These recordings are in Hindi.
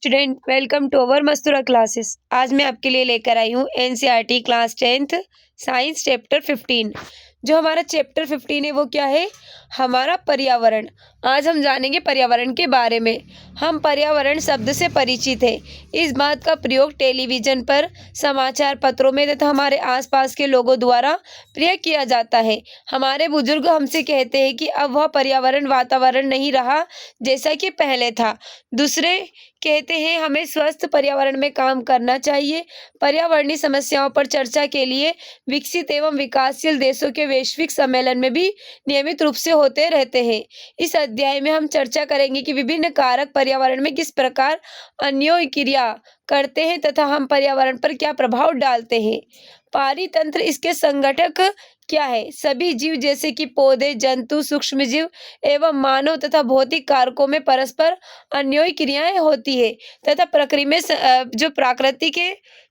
Student welcome to our Mastura classes. आज मैं आपके लिए लेकर आई हूँ NCERT class 10th science chapter 15। जो हमारा चैप्टर 15 है वो क्या है? हमारा पर्यावरण। आज हम जानेंगे पर्यावरण के बारे में। हम पर्यावरण शब्द से परिचित हैं। इस बात का प्रयोग टेलीविजन पर, समाचार पत्रों में तथा हमारे आसपास के लोगों द्वारा प्रयोग किया जाता है। हमारे बुजुर्ग हमसे कहते हैं कि अब वह पर्यावरण वातावरण नहीं रहा जैसा कि पहले था। दूसरे कहते हैं हमें स्वस्थ पर्यावरण में काम करना चाहिए। पर्यावरणीय समस्याओं पर चर्चा के लिए विकसित एवं विकासशील देशों के वैश्विक सम्मेलन में भी नियमित रूप से होते रहते हैं। इस अध्याय में हम चर्चा करेंगे कि विभिन्न कारक पर्यावरण में किस प्रकार अन्योन्य क्रिया करते हैं तथा हम पर्यावरण पर क्या प्रभाव डालते हैं। पारितंत्र इसके संगठक क्या है? सभी जीव जैसे कि पौधे, जंतु, सूक्ष्मजीव एवं मानव तथा भौतिक कारकों में परस्पर अन्योन्य क्रियाएं होती है तथा प्रकृति में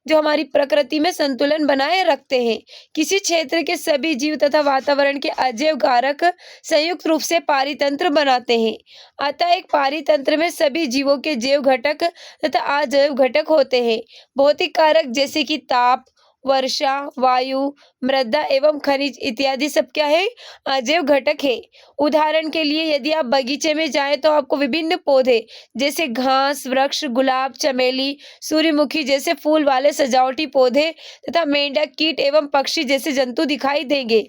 जो हमारी प्रकृति में संतुलन बनाए रखते हैं। किसी क्षेत्र के सभी जीव तथा वातावरण के अजैव कारक संयुक्त रूप से पारितंत्र बनाते हैं। अतः एक पारितंत्र में सभी जीवों के जैव घटक तथा अजैव घटक होते हैं। भौतिक कारक जैसे कि ताप, वर्षा, वायु, मृदा एवं खनिज इत्यादि सब क्या है? अजैव घटक है। उदाहरण के लिए यदि आप बगीचे में जाएं तो आपको विभिन्न पौधे जैसे घास, वृक्ष, गुलाब, चमेली, सूर्यमुखी जैसे फूल वाले सजावटी पौधे तथा मेंढक, कीट एवं पक्षी जैसे जंतु दिखाई देंगे।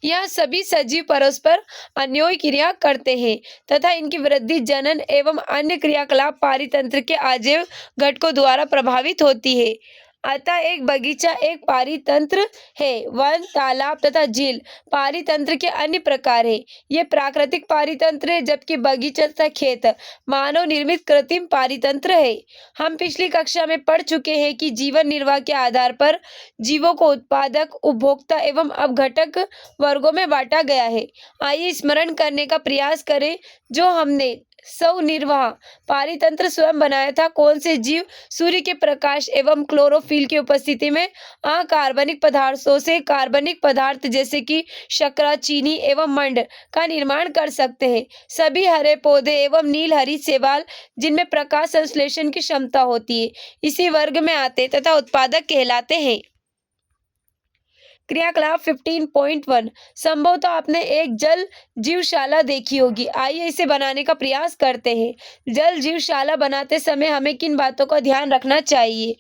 यह सभी सजीव परस्पर अन्योन्य क्रिया करते हैं तथा इनकी वृद्धि, जनन एवं अन्य क्रियाकलाप पारितंत्र के अजैव घटकों द्वारा प्रभावित होती है। अतः एक बगीचा एक पारितंत्र है। वन, तालाब तथा झील पारितंत्र के अन्य प्रकार है। ये प्राकृतिक पारितंत्र है, जबकि बगीचा तथा खेत मानव निर्मित कृत्रिम पारितंत्र है। हम पिछली कक्षा में पढ़ चुके हैं कि जीवन निर्वाह के आधार पर जीवों को उत्पादक, उपभोक्ता एवं अपघटक वर्गों में बांटा गया है। आइए स्मरण करने का प्रयास करें जो हमने स्वनिर्वाह पारितंत्र स्वयं बनाया था। कौन से जीव सूर्य के प्रकाश एवं क्लोरोफिल की उपस्थिति में अकार्बनिक पदार्थों से कार्बनिक पदार्थ जैसे कि शर्करा, चीनी एवं मंड का निर्माण कर सकते हैं। सभी हरे पौधे एवं नील हरी शैवाल जिनमें प्रकाश संश्लेषण की क्षमता होती है इसी वर्ग में आते तथा उत्पादक कहलाते हैं। क्रियाकलाप 15.1 संभवतः आपने एक जल जीवशाला देखी होगी। आइए इसे बनाने का प्रयास करते हैं। जल जीवशाला बनाते समय हमें किन बातों का ध्यान रखना चाहिए?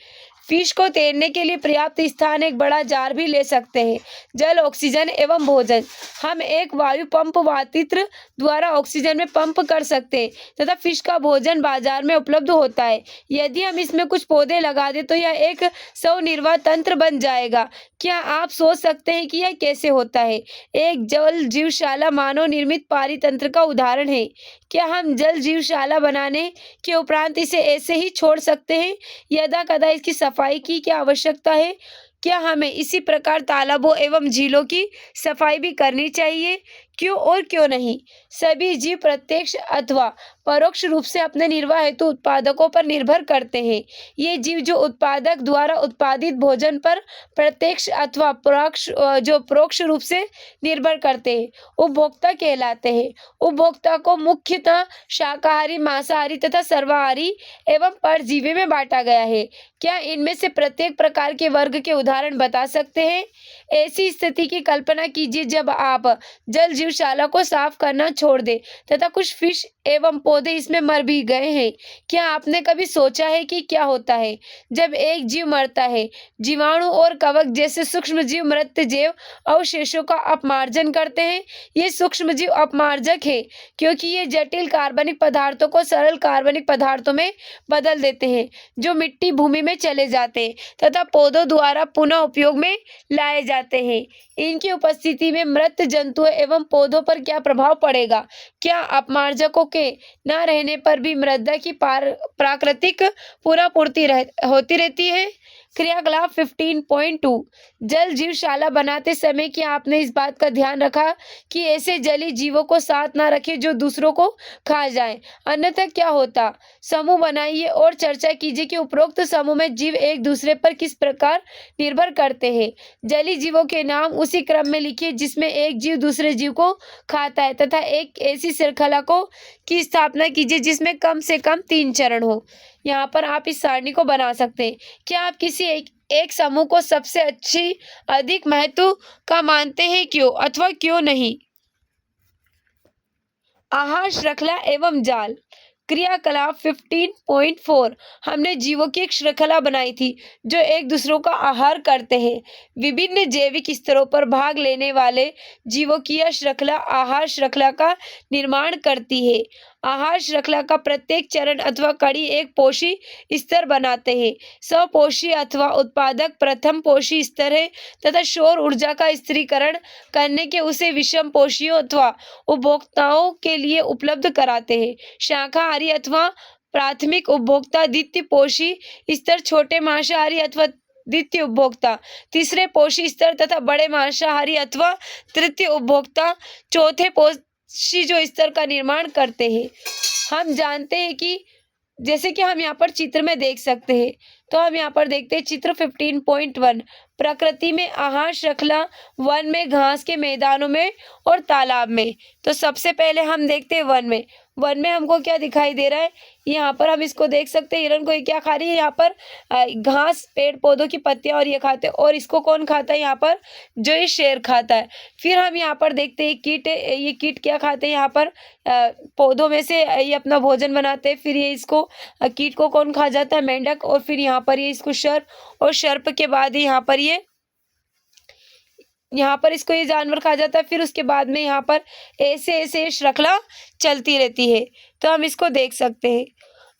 फिश को तैरने के लिए पर्याप्त स्थान, एक बड़ा जार भी ले सकते हैं। जल, ऑक्सीजन एवं भोजन हम एक वायु पंप वातित्र द्वारा ऑक्सीजन में पंप कर सकते हैं तथा फिश का भोजन बाजार में उपलब्ध होता है। यदि हम इसमें कुछ पौधे लगा दें तो यह एक स्वनिर्वाह तंत्र बन जाएगा। क्या आप सोच सकते हैं कि यह कैसे होता है? एक जल जीवशाला मानव निर्मित पारितंत्र का उदाहरण है। क्या हम जल जीवशाला बनाने के उपरांत इसे ऐसे ही छोड़ सकते हैं? यदा कदा इसकी सफाई की क्या आवश्यकता है? क्या हमें इसी प्रकार तालाबों एवं झीलों की सफाई भी करनी चाहिए? क्यों और क्यों नहीं? सभी जीव प्रत्यक्ष अथवा परोक्ष रूप से अपने निर्वाह हेतु उत्पादकों पर निर्भर करते हैं। ये जीव जो उत्पादक द्वारा उत्पादित भोजन पर प्रत्यक्ष अथवा परोक्ष रूप से निर्भर करते हैं उपभोक्ता कहलाते हैं। उपभोक्ता को मुख्यतः शाकाहारी, मांसाहारी तथा सर्वाहारी एवं परजीवी में बांटा गया है। क्या इनमें से प्रत्येक प्रकार के वर्ग के उदाहरण बता सकते हैं? ऐसी स्थिति की कल्पना कीजिए जब आप जल जीवशाला को साफ करना छोड़ दें तथा कुछ फिश एवं पौधे इसमें मर भी गए हैं। क्या आपने कभी सोचा है कि क्या होता है जब एक जीव मरता है? जीवाणु और कवक जैसे सूक्ष्म जीव मृत जैव अवशेषों का अपमार्जन करते हैं। ये सूक्ष्म जीव अपमार्जक है क्योंकि ये जटिल कार्बनिक पदार्थों को सरल कार्बनिक पदार्थों में बदल देते हैं जो मिट्टी भूमि में चले जाते हैं तथा पौधों द्वारा पुनः उपयोग में लाए जाते हैं। इनकी उपस्थिति में मृत जंतुओं एवं पौधों पर क्या प्रभाव पड़ेगा? क्या अपमार्जकों के न रहने पर भी मृदा की प्राकृतिक पुनःपूर्ति होती रहती है? क्रियाकलाप 15.2 जल जीवशाला बनाते समय क्या आपने इस बात का ध्यान रखा कि ऐसे जलीय जीवों को साथ ना रखें जो दूसरों को खा जाएं, अन्यथा क्या होता। समूह बनाइए और चर्चा कीजिए कि उपरोक्त समूह में जीव एक दूसरे पर किस प्रकार निर्भर करते हैं। जलीय जीवों के नाम उसी क्रम में लिखिए जिसमें एक जीव दूसरे जीव को खाता है तथा एक ऐसी श्रृंखला को की स्थापना कीजिए जिसमें कम से कम 3 चरण हो। यहाँ पर आप इस सारणी को बना सकते हैं। क्या आप किसी एक समूह को सबसे अधिक महत्व का मानते हैं, क्यों अथवा क्यों नहीं। आहार श्रृंखला एवं जाल। क्रियाकलाप 15.4 हमने जीवों की एक श्रृंखला बनाई थी जो एक दूसरों का आहार करते हैं। विभिन्न जैविक स्तरों पर भाग लेने वाले जीवों की यह श्रृंखला आहार श्रृंखला का निर्माण करती है। आहार श्रृंखला का प्रत्येक चरण अथवा कड़ी एक पोषी स्तर बनाते हैं। स्वपोषी अथवा उत्पादक प्रथम पोषी स्तर है तथा सौर ऊर्जा का स्थिरीकरण करने के उसे विषम पोषियों अथवा उपभोक्ताओं के लिए उपलब्ध कराते हैं। शाकाहारी अथवा प्राथमिक उपभोक्ता, द्वितीय पोषी स्तर छोटे मांसाहारी अथवा द्वितीय उपभोक्ता, तीसरे पोषी स्तर तथा बड़े मांसाहारी अथवा तृतीय उपभोक्ता चौथे पोषी जो स्तर का निर्माण करते हैं। हम जानते हैं कि जैसे कि हम यहाँ पर चित्र में देख सकते हैं, तो हम यहाँ पर देखते हैं चित्र 15.1 प्रकृति में आहार श्रृंखला वन में घास के मैदानों में और तालाब में। तो सबसे पहले हम देखते हैं वन में हमको क्या दिखाई दे रहा है। यहाँ पर हम इसको देख सकते हैं, हिरण को ये क्या खा रही है, यहाँ पर घास पेड़ पौधों की पत्तियां और ये खाते हैं। और इसको कौन खाता है, यहाँ पर जो ये शेर खाता है। फिर हम यहाँ पर देखते हैं कीट, ये कीट क्या खाते हैं, यहाँ पर पौधों में से ये अपना भोजन बनाते हैं। फिर ये इसको कीट को कौन खा जाता है, मेंढक। और फिर यहाँ पर ये इसको सर्प, और सर्प के बाद यहाँ पर इसको ये जानवर खा जाता है। फिर उसके बाद में यहाँ पर ऐसे श्रृंखला चलती रहती है। तो हम इसको देख सकते हैं।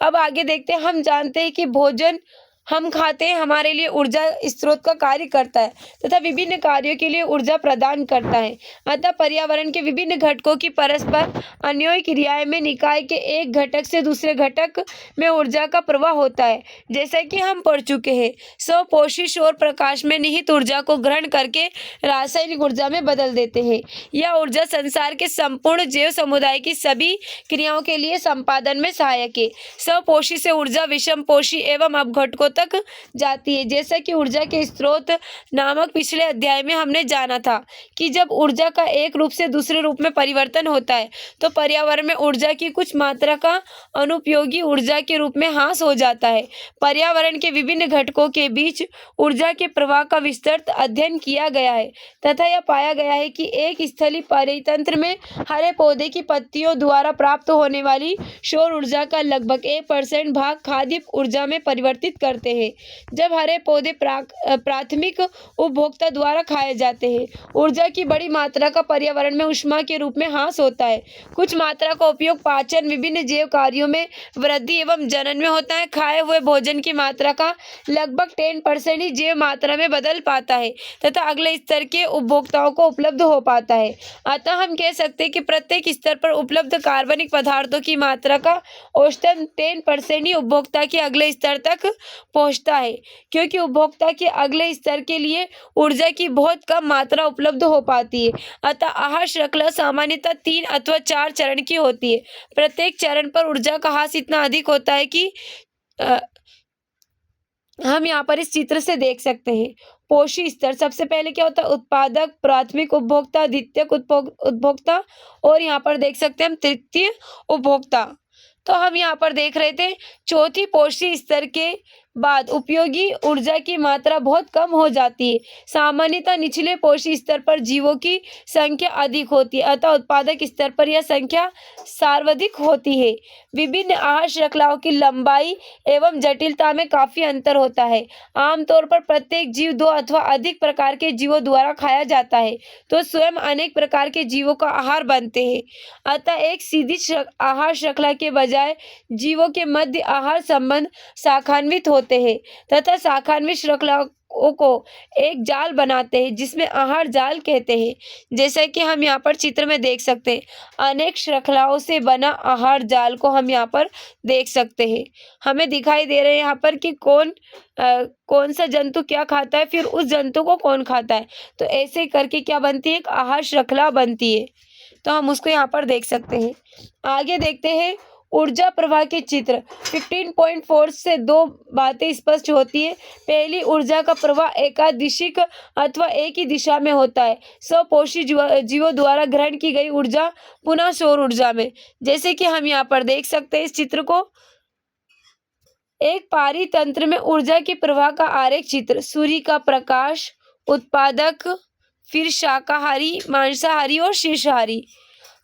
अब आगे देखते हैं। हम जानते हैं कि भोजन हम खाते हैं हमारे लिए ऊर्जा स्रोत का कार्य करता है तथा विभिन्न कार्यों के लिए ऊर्जा प्रदान करता है। अतः पर्यावरण के विभिन्न घटकों की परस्पर अन्योन्य क्रियाएं में निकाय के एक घटक से दूसरे घटक में ऊर्जा का प्रवाह होता है। जैसा कि हम पढ़ चुके हैं, स्वपोषी सौर प्रकाश में निहित ऊर्जा को ग्रहण करके रासायनिक ऊर्जा में बदल देते हैं। यह ऊर्जा संसार के संपूर्ण जैव समुदाय की सभी क्रियाओं के लिए संपादन में सहायक है। स्वपोषी से ऊर्जा विषम पोषी एवं अपघटकों तक जाती है। जैसा कि ऊर्जा के स्रोत नामक पिछले अध्याय में हमने जाना था कि जब ऊर्जा का एक रूप से दूसरे रूप में परिवर्तन होता है तो पर्यावरण में ऊर्जा की कुछ मात्रा का अनुपयोगी ऊर्जा के रूप में ह्रास हो जाता है। पर्यावरण के विभिन्न घटकों के बीच ऊर्जा के प्रवाह का विस्तृत अध्ययन किया गया है तथा यह पाया गया है कि एक स्थलीय परितंत्र में हरे पौधे की पत्तियों द्वारा प्राप्त होने वाली सौर ऊर्जा का लगभग 1% भाग खाद्य ऊर्जा में परिवर्तित करते हैं। जब हरे पौधे प्राथमिक उपभोक्ता द्वारा खाए जाते हैं, ऊर्जा की बड़ी मात्रा का पर्यावरण में ऊष्मा के रूप में ह्रास होता है। कुछ मात्रा का उपयोग पाचन, विभिन्न जैव कार्यों में वृद्धि एवं जनन में होता है। खाए हुए भोजन की मात्रा का लगभग 10% ही जैव मात्रा में बदल पाता है तथा अगले स्तर के उपभोक्ताओं को उपलब्ध हो पाता है। अतः हम कह सकते हैं कि प्रत्येक स्तर पर उपलब्ध कार्बनिक पदार्थों की मात्रा का औसतन 10% ही उपभोक्ता के अगले स्तर तक पहुंचता है, क्योंकि उपभोक्ता के अगले स्तर के लिए ऊर्जा की बहुत कम मात्रा उपलब्ध हो पाती है। अतः आहार श्रृंखला सामान्यतः 3 अथवा 4 चरण की होती है। प्रत्येक चरण पर ऊर्जा का ह्रास इतना अधिक होता है कि हम यहाँ पर इस चित्र से देख सकते हैं। पोषी स्तर सबसे पहले क्या होता है, उत्पादक, प्राथमिक उपभोक्ता, द्वितीयक उपभोक्ता और यहाँ पर देख सकते हैं हम तृतीय उपभोक्ता। तो हम यहाँ पर देख रहे थे चौथी पोषी स्तर के बाद उपयोगी ऊर्जा की मात्रा बहुत कम हो जाती है। सामान्यतः निचले पोषी स्तर पर जीवों की संख्या अधिक होती है, अतः उत्पादक स्तर पर यह संख्या सर्वाधिक होती है। विभिन्न आहार श्रृंखलाओं की लंबाई एवं जटिलता में काफी अंतर होता है। आमतौर पर प्रत्येक जीव 2 अथवा अधिक प्रकार के जीवों द्वारा खाया जाता है, तो स्वयं अनेक प्रकार के जीवों का आहार बनते हैं। अतः एक सीधी आहार श्रृंखला के बजाय जीवों के मध्य आहार संबंध शाखान्वित होते हैं तथा शाखान्वित श्रृंखला ओ को एक जाल बनाते हैं जिसमें आहार जाल कहते हैं। जैसा कि हम यहाँ पर चित्र में देख सकते हैं, अनेक श्रृंखलाओं से बना आहार जाल को हम यहाँ पर देख सकते हैं। हमें दिखाई दे रहे हैं यहाँ पर कि कौन सा जंतु क्या खाता है, फिर उस जंतु को कौन खाता है। तो ऐसे करके क्या बनती है, एक आहार श्रृंखला बनती है। तो हम उसको यहाँ पर देख सकते हैं। आगे देखते हैं ऊर्जा प्रवाह के चित्र। 15.4 से दो बातें स्पष्ट होती है। पहली, ऊर्जा का प्रवाह एकादिशिक अथवा एक ही दिशा में होता है। स्वपोषी जीवों द्वारा ग्रहण की गई ऊर्जा पुनः सौर ऊर्जा में। जैसे कि हम यहाँ पर देख सकते हैं इस चित्र को, एक पारितंत्र में ऊर्जा के प्रवाह का आरेख चित्र। सूर्य का प्रकाश, उत्पादक, फिर शाकाहारी, मांसाहारी और शीर्षाहारी।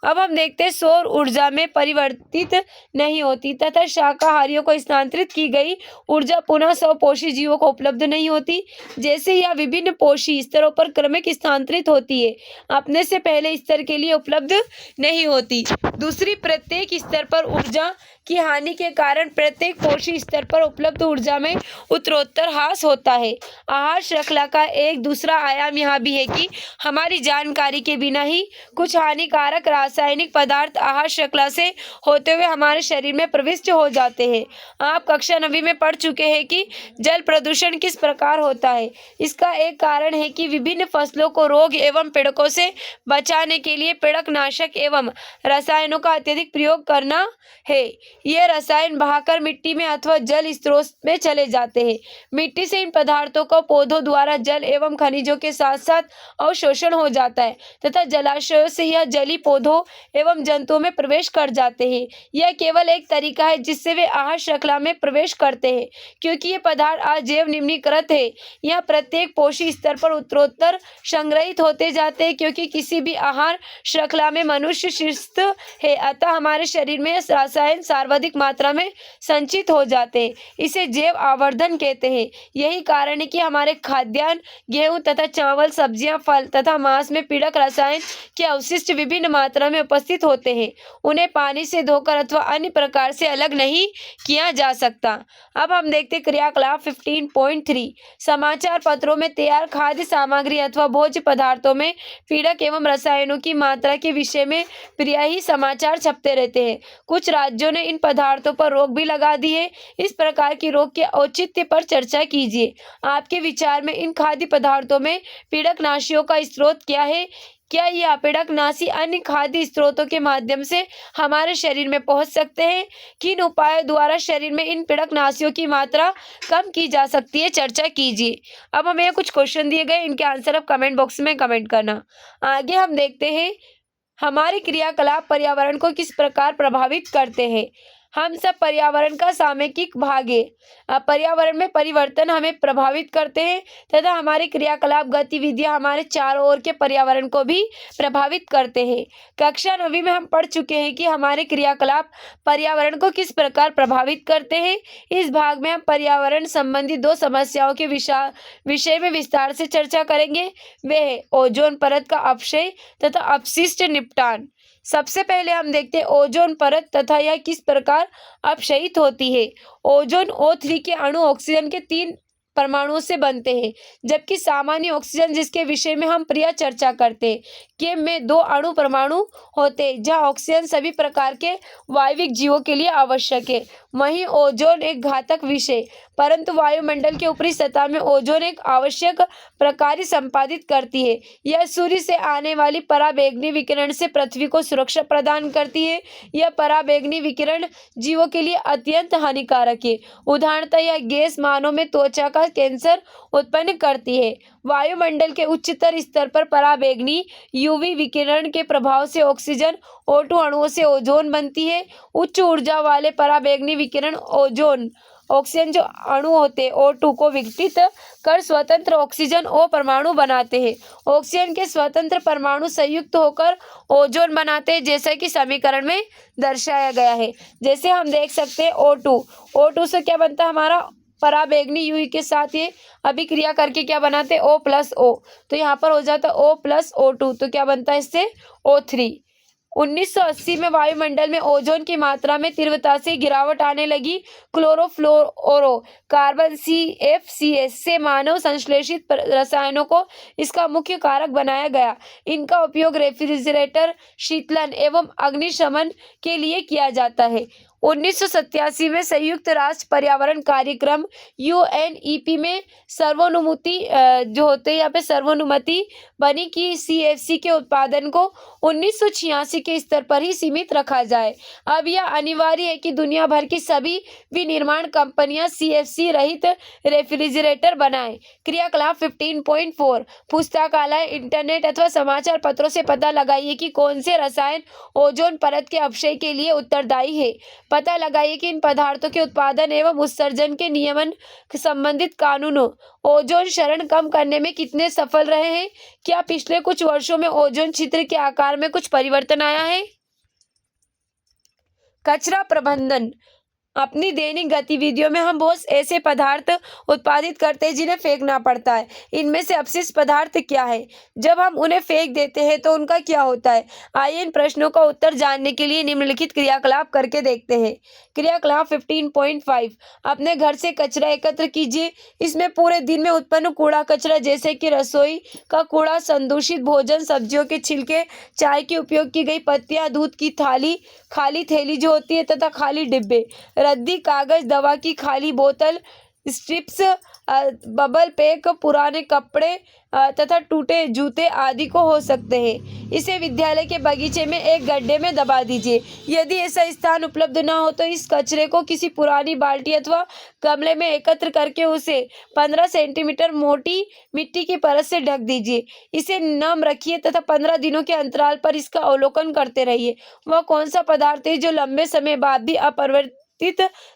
अब हम देखते हैं सौर ऊर्जा में परिवर्तित नहीं होती तथा शाकाहारियों को स्थानांतरित की गई ऊर्जा पुनः स्वपोषी जीवों को उपलब्ध नहीं होती। जैसे यह विभिन्न पोषी स्तरों पर क्रमिक स्थानांतरित होती है, अपने से पहले स्तर के लिए उपलब्ध नहीं होती। दूसरी, प्रत्येक स्तर पर ऊर्जा की हानि के कारण प्रत्येक पोषी स्तर पर उपलब्ध ऊर्जा में उत्तरोत्तर ह्रास होता है। आहार श्रृंखला का एक दूसरा आयाम यह भी है कि हमारी जानकारी के बिना ही कुछ हानिकारक रासायनिक पदार्थ आहार श्रृंखला से होते हुए हमारे शरीर में प्रविष्ट हो जाते हैं। आप कक्षा 9वीं में पढ़ चुके हैं कि जल प्रदूषण किस प्रकार होता है। इसका एक कारण है कि विभिन्न फसलों को रोग एवं पीड़कों से बचाने के लिए पीड़कनाशक एवं रसायनों का अत्यधिक प्रयोग करना है। ये रसायन बहाकर मिट्टी में अथवा जल स्रोत में चले जाते हैं। मिट्टी से इन पदार्थों को पौधों द्वारा जल एवं खनिजों के साथ साथ अवशोषण हो जाता है तथा जलाशयों से यह जली पौधों एवं जंतुओं में प्रवेश कर जाते हैं। यह केवल एक तरीका है जिससे वे आहार श्रृंखला में प्रवेश करते हैं, क्योंकि ये पदार्थ अजैव निम्नीकृत है। यह प्रत्येक पोषी स्तर पर उत्तरोत्तर संग्रहित होते जाते हैं, क्योंकि किसी भी आहार श्रृंखला में मनुष्य शीर्षस्थ है, अतः हमारे शरीर में रसायन सर्वाधिक मात्रा में संचित हो जाते हैं। इसे जैव आवर्धन कहते हैं। यही कारण है कि हमारे खाद्यान्न, गेहूं तथा चावल, सब्जियां, फल तथा मांस में पीड़क रसायन के अवशिष्ट विभिन्न मात्रा में उपस्थित होते हैं। उन्हें पानी से धोकर अथवा अन्य प्रकार से अलग नहीं किया जा सकता। अब हम देखते क्रियाकलाप 15.3। समाचार पत्रों में तैयार खाद्य सामग्री अथवा भोज्य पदार्थों में पीड़क एवं रसायनों की मात्रा के विषय में प्रिय ही समाचार छपते रहते हैं। कुछ राज्यों ने इन पदार्थों पर रोक भी लगा दी है। इस प्रकार की रोक के औचित्य पर चर्चा कीजिए। आपके विचार में इन खाद्य पदार्थों में पीड़कनाशियों का स्रोत क्या है? क्या ये अपीड़कनाशी अन्य खाद्य स्रोतों के माध्यम से हमारे शरीर में पहुंच सकते हैं? किन उपायों द्वारा शरीर में इन पीड़कनाशियों की मात्रा कम की जा सकती है? चर्चा कीजिए। अब हमें कुछ क्वेश्चन दिए गए, इनके आंसर आप कमेंट बॉक्स में कमेंट करना। आगे हम देखते हैं हमारे क्रियाकलाप पर्यावरण को किस प्रकार प्रभावित करते हैं। हम सब पर्यावरण का सामयिक भाग है। पर्यावरण में परिवर्तन हमें प्रभावित करते हैं तथा हमारे क्रियाकलाप गतिविधियां हमारे चारों ओर के पर्यावरण को भी प्रभावित करते हैं। कक्षा 9वीं में हम पढ़ चुके हैं कि हमारे क्रियाकलाप पर्यावरण को किस प्रकार प्रभावित करते हैं। इस भाग में हम पर्यावरण संबंधी दो समस्याओं के विषय में विस्तार से चर्चा करेंगे। वे है ओजोन परत का अपक्षय तथा अपशिष्ट निपटान। सबसे पहले हम देखते हैं ओजोन परत तथा यह किस प्रकार अपक्षयित होती है। ओजोन O3 के अणु ऑक्सीजन के 3 परमाणुओं से बनते हैं, जबकि सामान्य ऑक्सीजन, जिसके विषय में हम प्रिय चर्चा करते हैं, के में 2 अणु परमाणु होते हैं। जहाँ ऑक्सीजन सभी प्रकार के वायविक जीवों के लिए आवश्यक है, वहीं ओजोन एक घातक विषय, परंतु वायुमंडल के ऊपरी सतह में ओजोन एक आवश्यक प्रकार्य संपादित करती है। यह सूर्य से आने वाली पराबैंगनी विकिरण से पृथ्वी को सुरक्षा प्रदान करती है। यह पराबैंगनी विकिरण जीवों के लिए अत्यंत हानिकारक है। उदाहरणतः यह गैस मानव में त्वचा का कैंसर उत्पन्न करती है। वायुमंडल के उच्चतर स्तर पर पराबैंगनी यूवी विकिरण के प्रभाव से ऑक्सीजन O2 अणुओं से ओजोन बनती है। उच्च ऊर्जा वाले पराबैंगनी विकिरण ऑक्सीजन जो अणु होते हैं O2 को विघटित कर स्वतंत्र ऑक्सीजन O परमाणु बनाते हैं। ऑक्सीजन के स्वतंत्र परमाणु संयुक्त होकर ओजोन बनाते हैं, जैसा कि समीकरण में दर्शाया गया है। जैसे हम देख सकते हैं O2 से क्या बनता है हमारा पराबैंगनी यूवी के साथ ये अभिक्रिया करके क्या बनाते हैं O+O, तो यहाँ पर हो जाता है O+O2, तो क्या बनता है इससे O3। 1980 में वायुमंडल में ओजोन की मात्रा में तीव्रता से गिरावट आने लगी। क्लोरोफ्लोरोकार्बन CFCs से मानव संश्लेषित रसायनों को इसका मुख्य कारक बनाया गया। इनका उपयोग रेफ्रिजरेटर, शीतलन एवं अग्निशमन के लिए किया जाता है। 1987 में संयुक्त राष्ट्र पर्यावरण कार्यक्रम UNEP में सर्वनुमति बनी कि CFC के उत्पादन को 1986 के स्तर पर ही सीमित रखा जाए। अब यह अनिवार्य है कि दुनिया भर की सभी विनिर्माण कंपनियां CFC रहित रेफ्रिजरेटर बनाएं। क्रियाकलाप 15.4 पुस्तकालय, इंटरनेट अथवा समाचार पत्रों से पता लगाइए कि कौन से रसायन ओजोन परत के अपक्षय के लिए उत्तरदायी है। पता लगाइए कि इन पदार्थों के उत्पादन एवं उत्सर्जन के नियमन संबंधित कानूनों ओजोन क्षरण कम करने में कितने सफल रहे हैं। क्या पिछले कुछ वर्षों में ओजोन छिद्र के आकार में कुछ परिवर्तन आया है। कचरा प्रबंधन। अपनी दैनिक गतिविधियों में हम बहुत ऐसे पदार्थ उत्पादित करते हैं जिन्हें फेंकना पड़ता है। इनमें से अपशिष्ट पदार्थ क्या है, जब हम उन्हें फेंक देते हैं तो उनका क्या होता है। आइए इन प्रश्नों का उत्तर जानने के लिए निम्नलिखित क्रियाकलाप करके देखते हैं। क्रियाकलाप 15.5 अपने घर से कचरा एकत्र कीजिए। इसमें पूरे दिन में उत्पन्न कूड़ा कचरा जैसे कि रसोई का कूड़ा, संदूषित भोजन, सब्जियों के छिलके, चाय की उपयोग की गई पत्तियां, दूध की थाली, खाली थैली जो होती है तथा खाली डिब्बे, रद्दी कागज, दवा की खाली बोतल, स्ट्रिप्स, बबल पैक, पुराने कपड़े तथा टूटे जूते आदि को हो सकते हैं। इसे विद्यालय के बगीचे में एक गड्ढे में दबा दीजिए। यदि ऐसा स्थान उपलब्ध न हो तो इस कचरे को किसी पुरानी बाल्टी अथवा गमले में एकत्र करके उसे 15 सेंटीमीटर मोटी मिट्टी की परत से ढक दीजिए। इसे नम रखिए तथा 15 दिनों के अंतराल पर इसका अवलोकन करते रहिए। वह कौन सा पदार्थ है जो लंबे समय बाद भी अपरिवर्तित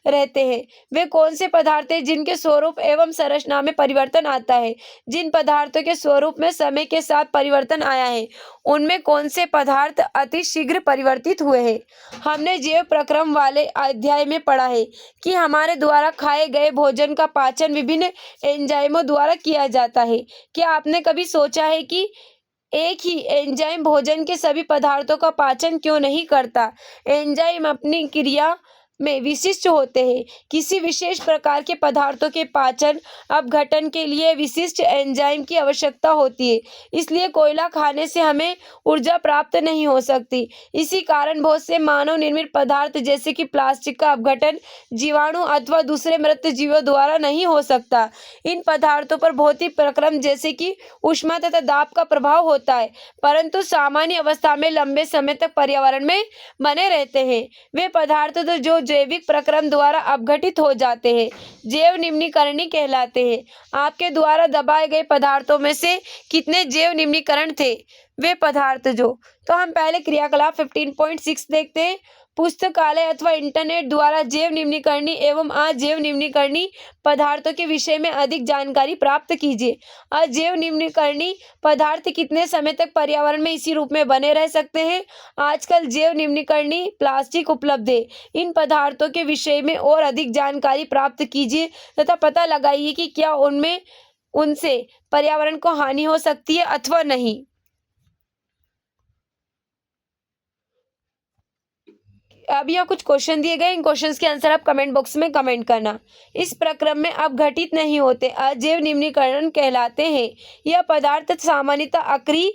रहते हैं। वे कौन से पदार्थ हैं जिनके स्वरूप एवं संरचना में परिवर्तन आता है। जिन पदार्थों के स्वरूप में समय के साथ परिवर्तन आया है उनमें कौन से पदार्थ अति शीघ्र परिवर्तित हुए हैं। हमने जैव प्रक्रम वाले अध्याय में पढ़ा है कि हमारे द्वारा खाए गए भोजन का पाचन विभिन्न एंजाइमों द्वारा किया जाता है। क्या आपने कभी सोचा है कि एक ही एंजाइम भोजन के सभी पदार्थों का पाचन क्यों नहीं करता। एंजाइम अपनी क्रिया में विशिष्ट होते हैं। किसी विशेष प्रकार के पदार्थों के पाचन अपघटन के लिए विशिष्ट एंजाइम की आवश्यकता होती है। इसलिए कोयला खाने से हमें ऊर्जा प्राप्त नहीं हो सकती। इसी कारण बहुत से मानव निर्मित पदार्थ जैसे कि प्लास्टिक का अपघटन जीवाणु अथवा दूसरे मृत जीवों द्वारा नहीं हो सकता। इन पदार्थों पर भौतिक प्रक्रम जैसे कि ऊष्मा तथा दाब का प्रभाव होता है, परंतु सामान्य अवस्था में लंबे समय तक पर्यावरण में बने रहते हैं। वे पदार्थ जो जैविक प्रक्रम द्वारा अपघटित हो जाते हैं जैव निम्नीकरण कहलाते हैं। आपके द्वारा दबाए गए पदार्थों में से कितने जैव निम्नीकरण थे। वे पदार्थ जो तो हम पहले क्रियाकलाप 15.6 देखते हैं। पुस्तकालय अथवा इंटरनेट द्वारा जैव निम्नीकरणी एवं अजैव निम्नीकरणी पदार्थों के विषय में अधिक जानकारी प्राप्त कीजिए। अजैव निम्नीकरणी पदार्थ कितने समय तक पर्यावरण में इसी रूप में बने रह सकते हैं। आजकल जैव निम्नीकरणी प्लास्टिक उपलब्ध है। इन पदार्थों के विषय में और अधिक जानकारी प्राप्त कीजिए तथा पता लगाइए कि क्या उनसे पर्यावरण को हानि हो सकती है अथवा नहीं। अब यहाँ कुछ क्वेश्चन दिए गए, इन क्वेश्चंस के आंसर आप कमेंट बॉक्स में कमेंट करना। इस प्रक्रम में अपघटित नहीं होते, अजैव निम्नीकरण कहलाते हैं। यह पदार्थ सामान्यतः अक्रिय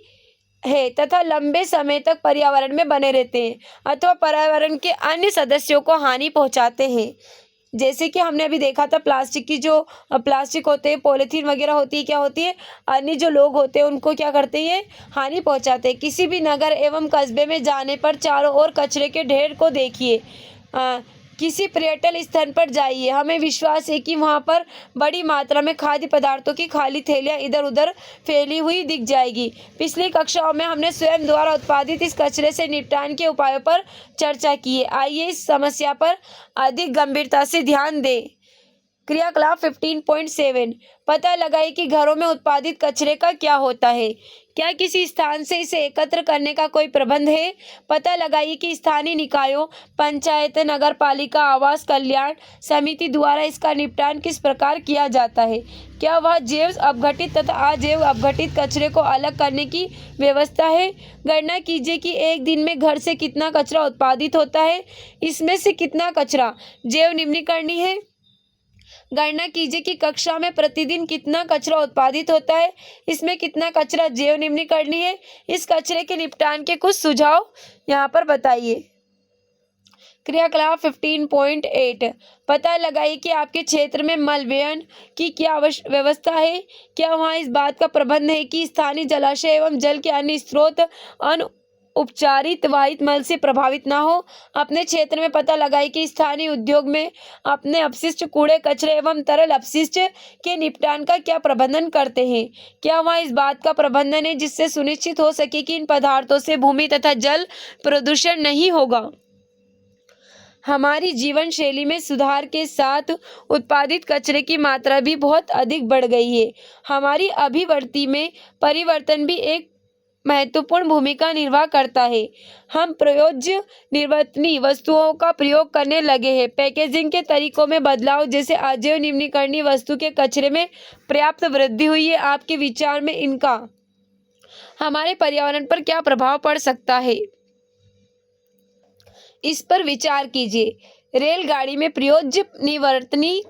है तथा लंबे समय तक पर्यावरण में बने रहते हैं अथवा पर्यावरण के अन्य सदस्यों को हानि पहुंचाते हैं। जैसे कि हमने अभी देखा था प्लास्टिक की जो प्लास्टिक होते हैं, पॉलीथीन वगैरह होती है, क्या होती है, अन्य जो लोग होते हैं उनको क्या करते हैं, हानि पहुंचाते हैं। किसी भी नगर एवं कस्बे में जाने पर चारों ओर कचरे के ढेर को देखिए। किसी पर्यटन स्थल पर जाइए, हमें विश्वास है कि वहाँ पर बड़ी मात्रा में खाद्य पदार्थों की खाली थैलियाँ इधर उधर फैली हुई दिख जाएगी। पिछली कक्षाओं में हमने स्वयं द्वारा उत्पादित इस कचरे से निपटान के उपायों पर चर्चा की है। आइए इस समस्या पर अधिक गंभीरता से ध्यान दें। क्रियाकलाप 15.7 पता लगाइए कि घरों में उत्पादित कचरे का क्या होता है। क्या किसी स्थान से इसे एकत्र करने का कोई प्रबंध है? पता लगाइए कि स्थानीय निकायों, पंचायत, नगर पालिका, आवास कल्याण समिति द्वारा इसका निपटान किस प्रकार किया जाता है। क्या वह जैव अपघटित तथा अजैव अपघटित कचरे को अलग करने की व्यवस्था है। गणना कीजिए कि एक दिन में घर से कितना कचरा उत्पादित होता है, इसमें से कितना कचरा जैव निम्नीकरणीय है। गणना कीजिए कि कक्षा में प्रतिदिन कितना कचरा उत्पादित होता है, इसमें कितना कचरा जैव निम्नीकरणीय है। इस कचरे के निपटान के कुछ सुझाव यहाँ पर बताइए। क्रियाकलाप 15.8 पता लगाइए कि आपके क्षेत्र में मल व्ययन की क्या व्यवस्था है। क्या वहाँ इस बात का प्रबंध है कि स्थानीय जलाशय एवं जल के अन्य स्रोत उपचारित वाहित मल से प्रभावित ना हो। अपने क्षेत्र में पता लगाइए कि स्थानीय उद्योग में अपने अपशिष्ट, कूड़े कचरे एवं तरल अपशिष्ट के निपटान का क्या प्रबंधन करते हैं। क्या वहाँ इस बात का प्रबंधन है जिससे सुनिश्चित हो सके कि इन पदार्थों से भूमि तथा जल प्रदूषण नहीं होगा। हमारी जीवन शैली में सुधार के साथ उत्पादित कचरे की मात्रा भी बहुत अधिक बढ़ गई है। हमारी अभिवृत्ति में परिवर्तन भी एक महत्वपूर्ण भूमिका निर्वाह करता है। हम प्रयोज्य निर्वहनीय वस्तुओं का प्रयोग करने लगे हैं। पैकेजिंग के तरीकों में बदलाव जैसे अजैव निम्नीकरणीय वस्तु के कचरे में पर्याप्त वृद्धि हुई है। आपके विचार में इनका हमारे पर्यावरण पर क्या प्रभाव पड़ सकता है, इस पर विचार कीजिए। रेलगाड़ी में प्रयोज्य निवर्तनीय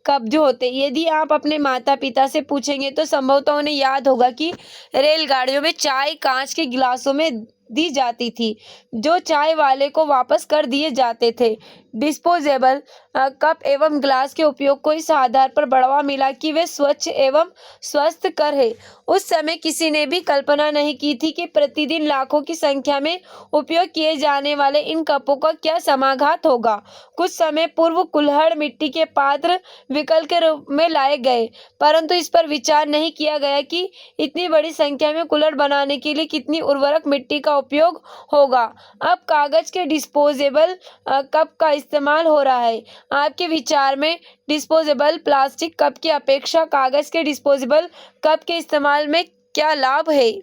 कब जो होते, यदि आप अपने माता पिता से पूछेंगे तो संभवतः उन्हें याद होगा कि रेलगाड़ियों में चाय कांच के गिलासों में दी जाती थी, जो चाय वाले को वापस कर दिए जाते थे। डिस्पोजेबल कप एवं ग्लास के उपयोग को इस आधार पर बढ़ावा मिला कि वे स्वच्छ एवं स्वस्थ कर है। उस समय किसी ने भी कल्पना नहीं की थी कि प्रतिदिन लाखों की संख्या में उपयोग किए जाने वाले इन कपों का क्या समाघात होगा। कुछ समय पूर्व कुल्हड़ मिट्टी के पात्र विकल्प के रूप में लाए गए, परंतु इस पर विचार नहीं किया गया कि इतनी बड़ी संख्या में कुल्हड़ बनाने के लिए कितनी उर्वरक मिट्टी का उपयोग होगा। अब कागज के डिस्पोजेबल कप का इस्तेमाल हो रहा है। आपके विचार में डिस्पोजेबल प्लास्टिक कप की अपेक्षा कागज के डिस्पोजेबल कप के इस्तेमाल में क्या लाभ है।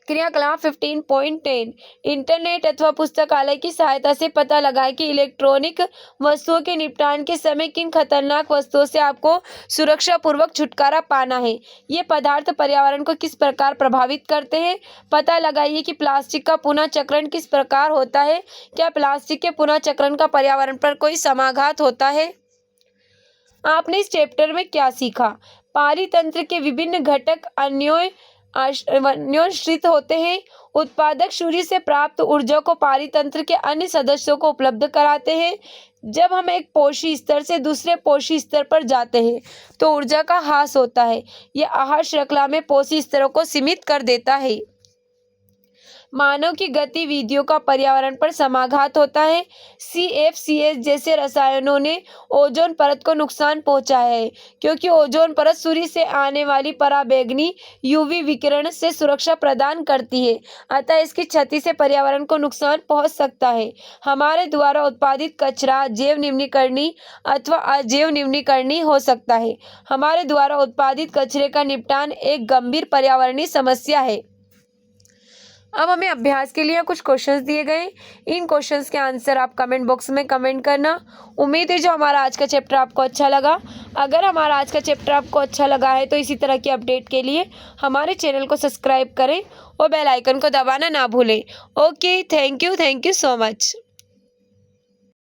क्रियाकलाप 15.10 इंटरनेट अथवा पुस्तकालय की सहायता से पता लगाएं कि इलेक्ट्रॉनिक वस्तुओं के निपटान के समय किन खतरनाक वस्तुओं से आपको सुरक्षा पूर्वक छुटकारा पाना है। ये पदार्थ पर्यावरण को किस प्रकार प्रभावित करते हैं। पता लगाइए कि प्लास्टिक का पुनः चक्रण किस प्रकार होता है। क्या प्लास्टिक के पुनः चक्रण का पर्यावरण पर कोई समाघात होता है। आपने इस चैप्टर में क्या सीखा। पारितंत्र के विभिन्न घटक अन्योन्याश्रित होते हैं। उत्पादक सूर्य से प्राप्त ऊर्जा को पारितंत्र के अन्य सदस्यों को उपलब्ध कराते हैं। जब हम एक पोषी स्तर से दूसरे पोषी स्तर पर जाते हैं तो ऊर्जा का ह्रास होता है। यह आहार श्रृंखला में पोषी स्तरों को सीमित कर देता है। मानव की गतिविधियों का पर्यावरण पर समाघात होता है। CFCs जैसे रसायनों ने ओजोन परत को नुकसान पहुंचाया है, क्योंकि ओजोन परत सूर्य से आने वाली पराबैंगनी UV विकिरण से सुरक्षा प्रदान करती है, अतः इसकी क्षति से पर्यावरण को नुकसान पहुंच सकता है। हमारे द्वारा उत्पादित कचरा जैव निम्नीकरणीय अथवा अजैव निम्नीकरणीय हो सकता है। हमारे द्वारा उत्पादित कचरे का निपटान एक गंभीर पर्यावरणीय समस्या है। अब हमें अभ्यास के लिए कुछ क्वेश्चंस दिए गए। इन क्वेश्चंस के आंसर आप कमेंट बॉक्स में कमेंट करना। उम्मीद है जो हमारा आज का चैप्टर आपको अच्छा लगा। अगर हमारा आज का चैप्टर आपको अच्छा लगा है तो इसी तरह की अपडेट के लिए हमारे चैनल को सब्सक्राइब करें और बेल आइकन को दबाना ना भूलें। Okay, thank you so much.